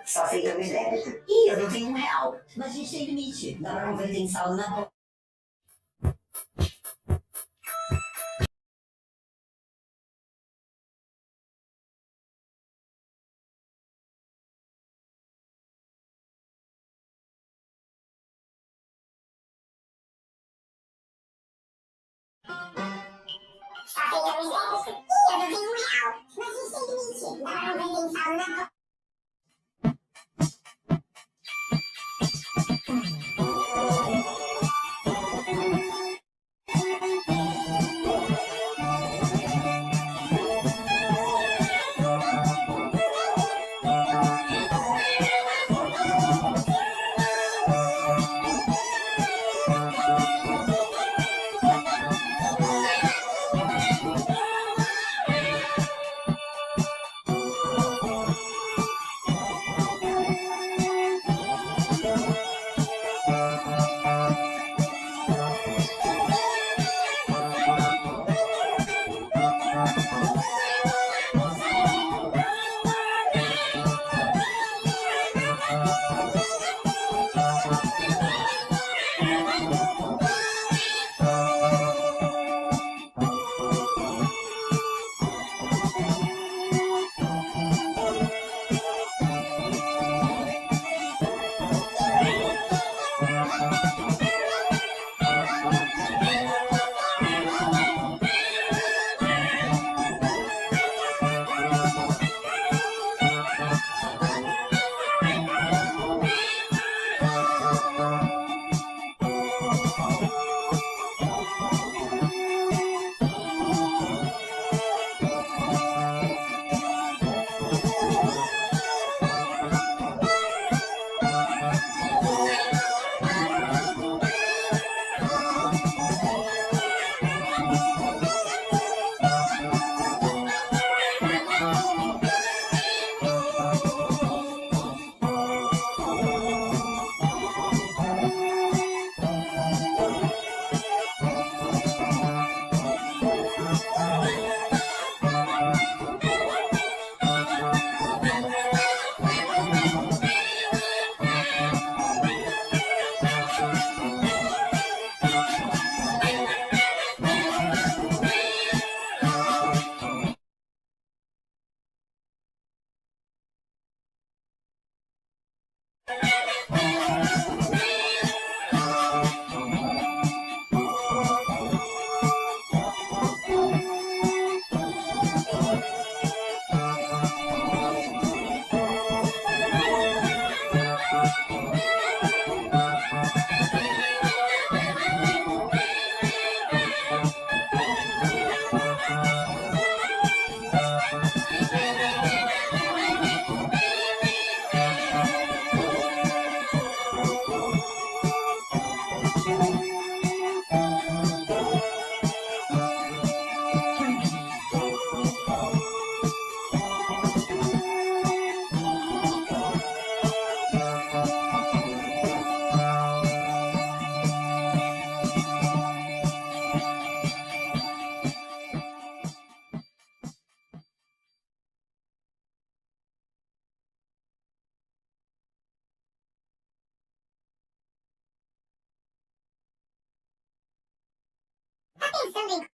Só fica no débito. Ih, eu não tenho R$ 1. Mas a gente tem limite. Dá pra comprar item saldo na conta. Só fica no débito. Ih, eu não tenho R$ 1. Mas a gente tem limite. Dá pra comprar item saldo na conta. Tá pensando em